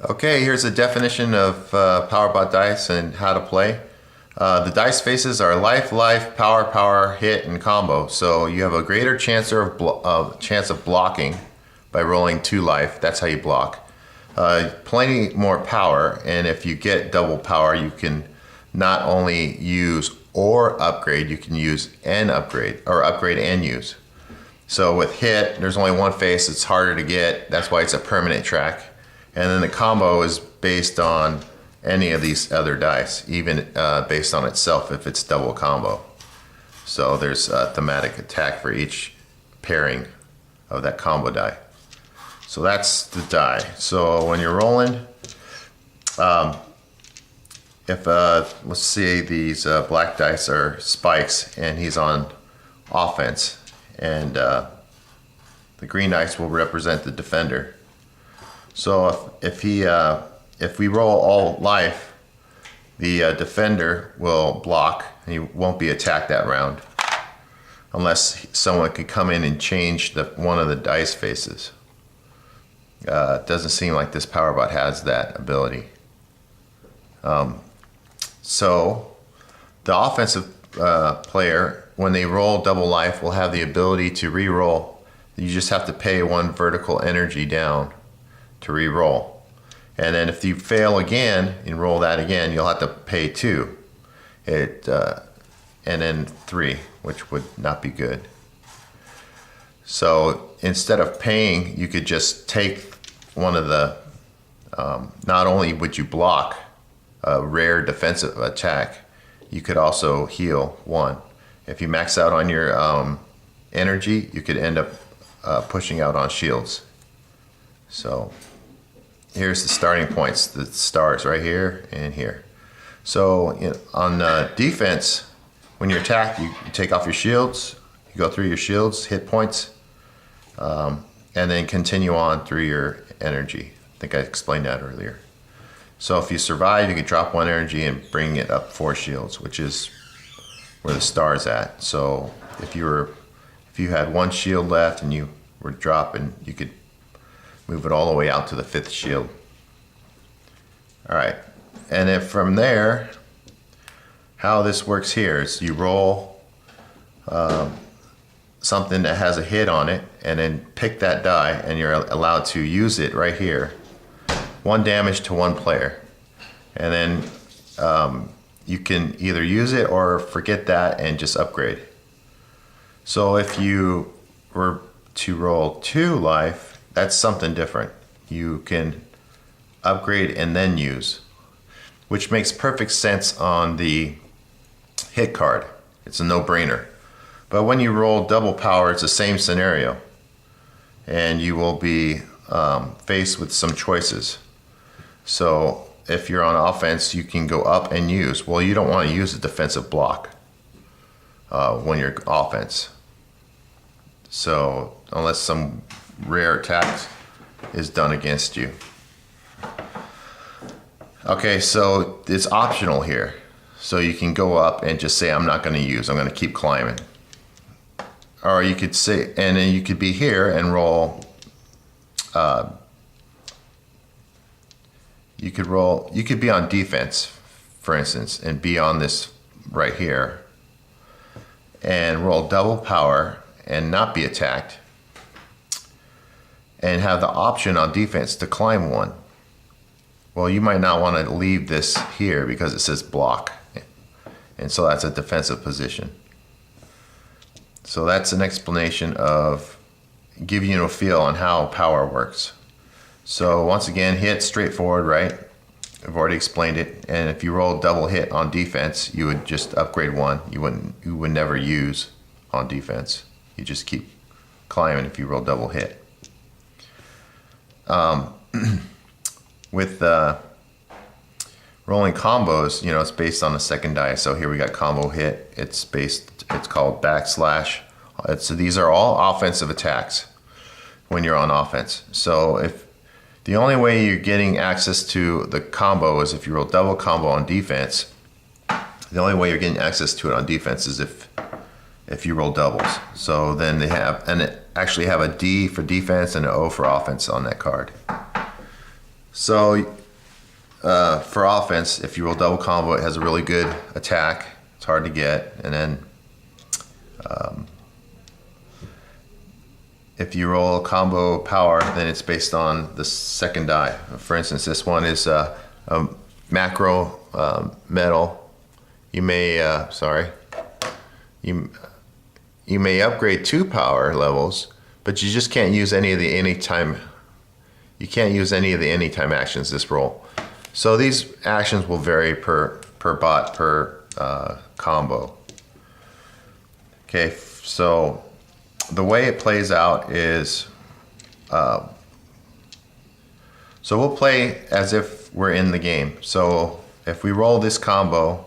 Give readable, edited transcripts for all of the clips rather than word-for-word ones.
Okay, here's a definition of PowerBot dice and how to play. The dice faces are life, life, power, power, hit, and combo. So you have a greater chance of blocking by rolling 2 life. That's how you block. Plenty more power, and if you get double power, you can not only use or upgrade, you can use and upgrade, or upgrade and use. So with hit, there's only one face, it's harder to get. That's why it's a permanent track. And then the combo is based on any of these other dice, even based on itself if it's double combo. So there's a thematic attack for each pairing of that combo die. So that's the die. So when you're rolling, if let's say these black dice are spikes and he's on offense, and the green dice will represent the defender. So if we roll all life, the defender will block and he won't be attacked that round unless someone could come in and change one of the dice faces. It doesn't seem like this PowerBot has that ability. So the offensive player, when they roll double life, will have the ability to re-roll. You just have to pay 1 vertical energy down to re-roll. And then if you fail again and roll that again, you'll have to pay 2. And then 3, which would not be good. So instead of paying, you could just take one of the, not only would you block a rare defensive attack, you could also heal 1. If you max out on your energy, you could end up pushing out on shields. So here's the starting points, the stars right here and here. So on defense, when you attack, you take off your shields, you go through your shields, hit points, and then continue on through your energy. I think I explained that earlier. So if you survive, you can drop 1 energy and bring it up 4 shields, which is where the star's at. So if you had 1 shield left and you were dropping, you could move it all the way out to the 5th shield. All right, and then from there, how this works here is you roll something that has a hit on it, and then pick that die, and you're allowed to use it right here. 1 damage to 1 player, and then you can either use it or forget that and just upgrade. So if you were to roll 2 life, that's something different. You can upgrade and then use, which makes perfect sense on the hit card. It's a no-brainer. But when you roll double power, it's the same scenario, and you will be faced with some choices. So if you're on offense, you can go up and use. Well, you don't want to use a defensive block when you're offense. So unless some rare attack is done against you. Okay, so it's optional here. So you can go up and just say, I'm not going to use, I'm going to keep climbing. Or you could say, and then you could be here and roll, you could be on defense, for instance, and be on this right here and roll double power and not be attacked, and have the option on defense to climb 1. Well, you might not want to leave this here because it says block, and so that's a defensive position. So that's an explanation of giving you a feel on how power works. So once again, hit straightforward, right? I've already explained it. And if you roll double hit on defense, you would just upgrade 1. You would never use on defense. You just keep climbing if you roll double hit. With rolling combos, it's based on the second die. So here we got combo hit. It's called backslash. These are all offensive attacks when you're on offense. So if the only way you're getting access to the combo is if you roll double combo on defense, the only way you're getting access to it on defense is if you roll doubles. So then they actually have a D for defense and an O for offense on that card. So for offense, if you roll double combo, it has a really good attack. It's hard to get. And then if you roll combo power, then it's based on the second die. For instance, this one is a macro metal. You may, you may upgrade 2 power levels, but you just can't use any of the anytime. You can't use any of the anytime actions this roll. So these actions will vary per bot per combo. Okay, so the way it plays out is, so we'll play as if we're in the game. So if we roll this combo,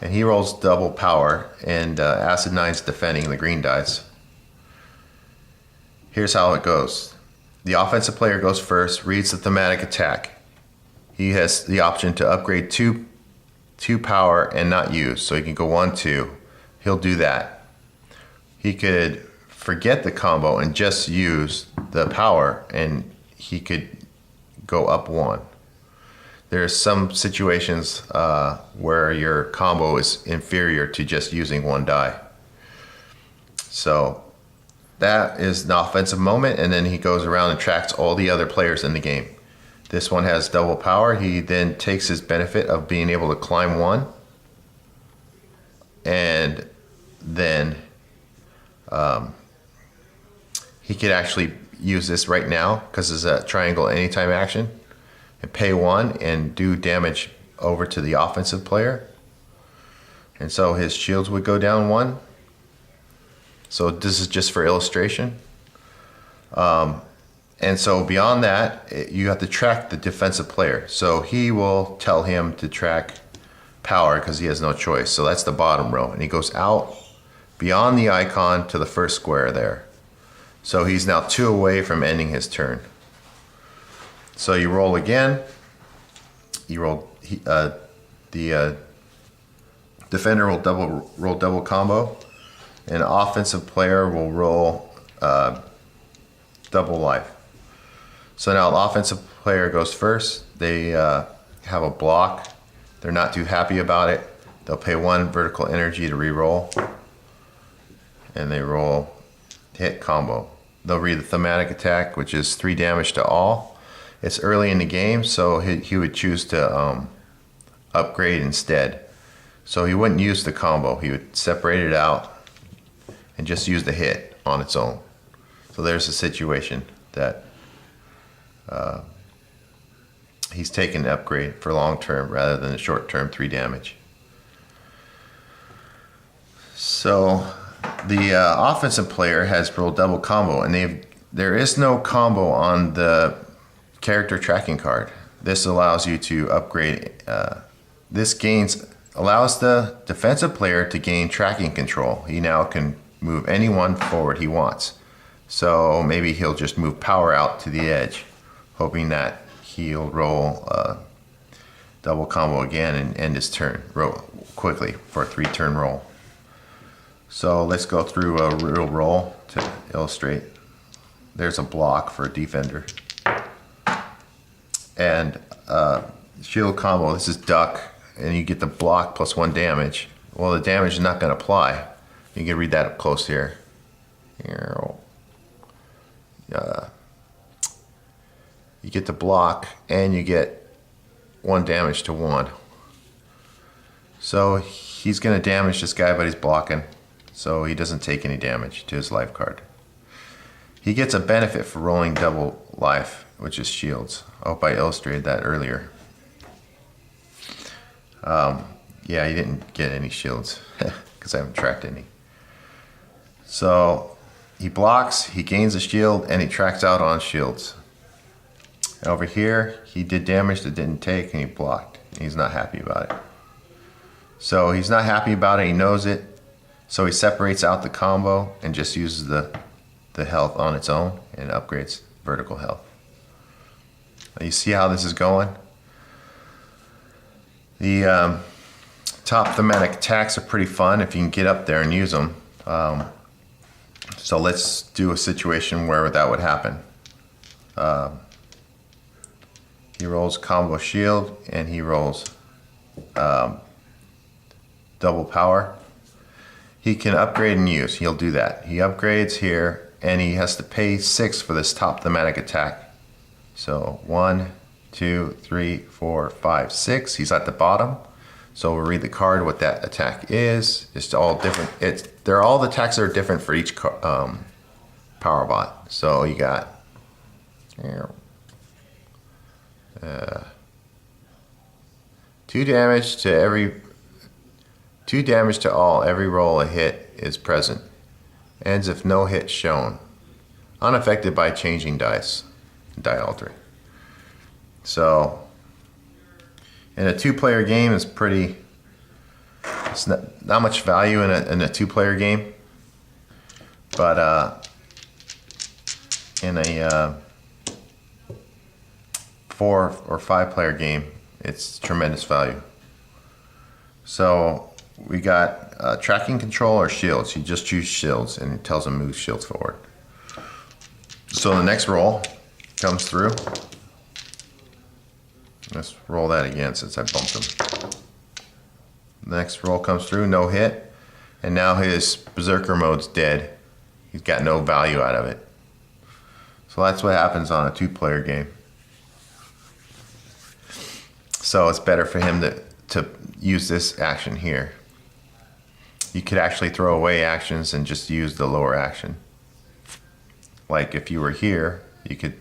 and he rolls double power, and Acid 9's defending the green dice, here's how it goes. The offensive player goes first, reads the thematic attack. He has the option to upgrade 2 power and not use, so he can go 1, 2. He'll do that. He could forget the combo and just use the power, and he could go up 1. There's some situations where your combo is inferior to just using 1 die. So that is an offensive moment, and then he goes around and tracks all the other players in the game. This one has double power. He then takes his benefit of being able to climb 1, and then he could actually use this right now because it's a triangle anytime action, and pay 1 and do damage over to the offensive player. And so his shields would go down 1. So this is just for illustration. And so beyond that, you have to track the defensive player. So he will tell him to track power because he has no choice. So that's the bottom row. And he goes out beyond the icon to the first square there. So he's now 2 away from ending his turn. So you roll again. You roll, the defender will roll double combo. An offensive player will roll double life. So now the offensive player goes first. They have a block. They're not too happy about it. They'll pay 1 vertical energy to re-roll. And they roll hit combo. They'll read the thematic attack, which is 3 damage to all. It's early in the game, so he would choose to upgrade instead. So he wouldn't use the combo. He would separate it out and just use the hit on its own. So there's a situation that he's taking an upgrade for long term rather than a short term 3 damage. So the offensive player has rolled double combo, and there is no combo on the character tracking card. This allows you to upgrade. This allows the defensive player to gain tracking control. He now can move anyone forward he wants. So maybe he'll just move power out to the edge, hoping that he'll roll double combo again and end his turn quickly for a 3-turn roll. So let's go through a real roll to illustrate. There's a block for a defender. And shield combo, this is duck, and you get the block plus 1 damage. Well, the damage is not going to apply. You can read that up close here. You get the block, and you get 1 damage to 1. So he's going to damage this guy, but he's blocking. So he doesn't take any damage to his life card. He gets a benefit for rolling double life, which is shields. I hope I illustrated that earlier. Yeah, he didn't get any shields because I haven't tracked any. So he blocks, he gains a shield, and he tracks out on shields. Over here, he did damage that didn't take, and he blocked. He's not happy about it. So he's not happy about it, he knows it. So he separates out the combo and just uses the health on its own and upgrades vertical health. You see how this is going? The top thematic attacks are pretty fun if you can get up there and use them. So let's do a situation where that would happen. he rolls combo shield, and he rolls double power. He can upgrade and use. He'll do that. He upgrades here, and he has to pay 6 for this top thematic attack. So 1, 2, 3, 4, 5, 6. He's at the bottom. So we'll read the card what that attack is. It's all different. All the attacks are different for each PowerBot. So you got 2 damage to all. Every roll a hit is present. Ends if no hit shown. Unaffected by changing dice. Die altering. So in a 2-player game, it's not much value in a 2-player game, but in a 4 or 5-player game, it's tremendous value. So we got tracking control or shields. You just choose shields, and it tells them move shields forward. So the next roll comes through. Let's roll that again since I bumped him. The next roll comes through, no hit. And now his Berserker mode's dead. He's got no value out of it. So that's what happens on a 2-player game. So it's better for him to use this action here. You could actually throw away actions and just use the lower action. Like if you were here, you could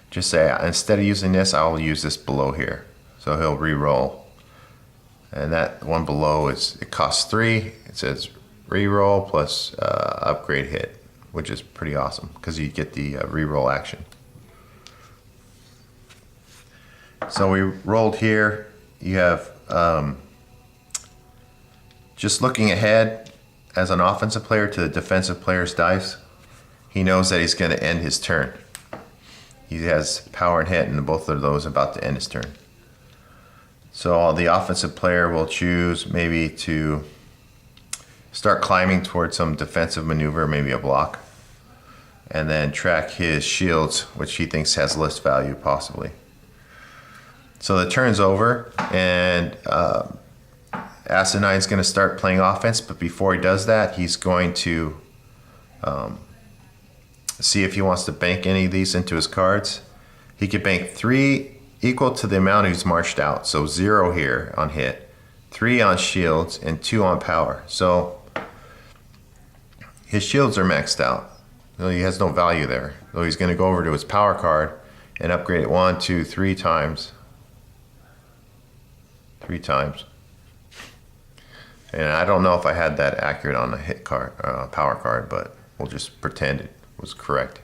just say, instead of using this, I'll use this below here. So he'll re-roll. And that one below, it costs 3. It says re-roll plus upgrade hit, which is pretty awesome because you get the re-roll action. So we rolled here. You have just looking ahead as an offensive player to the defensive player's dice. He knows that he's going to end his turn. He has power and hit, and both of those about to end his turn. So the offensive player will choose maybe to start climbing towards some defensive maneuver, maybe a block, and then track his shields, which he thinks has less value possibly. So the turn's over, and Acidine's going to start playing offense, but before he does that, he's going to see if he wants to bank any of these into his cards. He could bank 3 equal to the amount he's marched out. So 0 here on hit, 3 on shields, and 2 on power. So his shields are maxed out. He has no value there. So he's going to go over to his power card and upgrade it 1, 2, 3 times. 3 times. And I don't know if I had that accurate on the hit card, power card, but we'll just pretend it was correct.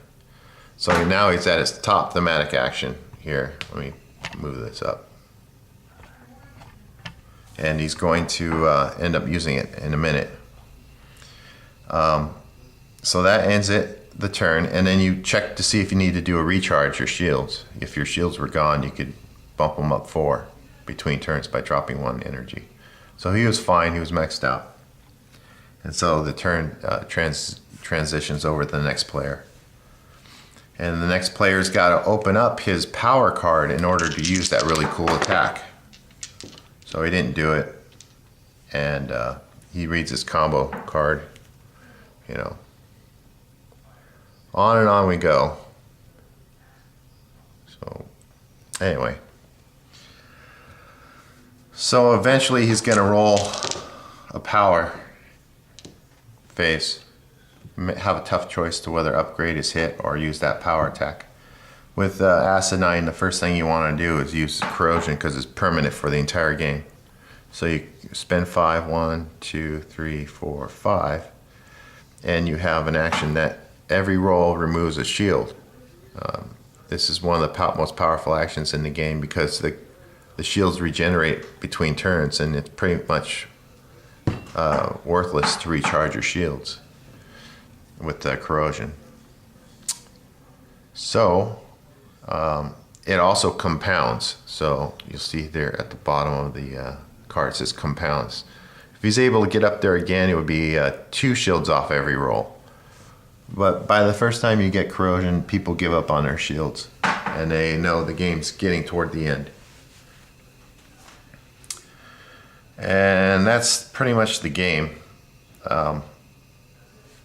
So now he's at his top thematic action here. Let me move this up. And he's going to end up using it in a minute. So that ends the turn, and then you check to see if you need to do a recharge your shields. If your shields were gone, you could bump them up 4 between turns by dropping 1 energy. So he was fine, he was maxed out. And so the turn transitions over to the next player. And the next player's got to open up his power card in order to use that really cool attack. So he didn't do it. And he reads his combo card. You know. On and on we go. So, anyway. So eventually he's going to roll a power face. Have a tough choice to whether upgrade his hit or use that power attack. With Acidine, the first thing you want to do is use corrosion because it's permanent for the entire game. So you spend 5, 1, 2, 3, 4, 5, and you have an action that every roll removes a shield. This is one of the most powerful actions in the game because the shields regenerate between turns, and it's pretty much worthless to recharge your shields with corrosion. So it also compounds. So you'll see there at the bottom of the card it says compounds. If he's able to get up there again, it would be 2 shields off every roll. But by the first time you get corrosion, people give up on their shields, and they know the game's getting toward the end. And that's pretty much the game.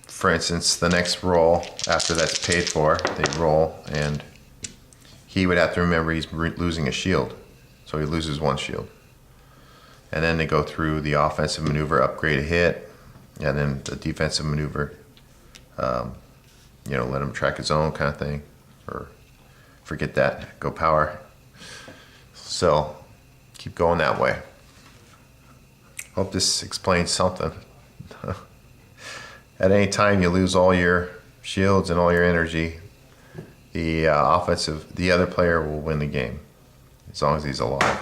For instance, the next roll, after that's paid for, they roll, and he would have to remember he's losing a shield. So he loses one shield. And then they go through the offensive maneuver, upgrade a hit, and then the defensive maneuver, let him track his own kind of thing, or forget that, go power. So keep going that way. Hope this explains something. At any time you lose all your shields and all your energy, the other player will win the game, as long as he's alive.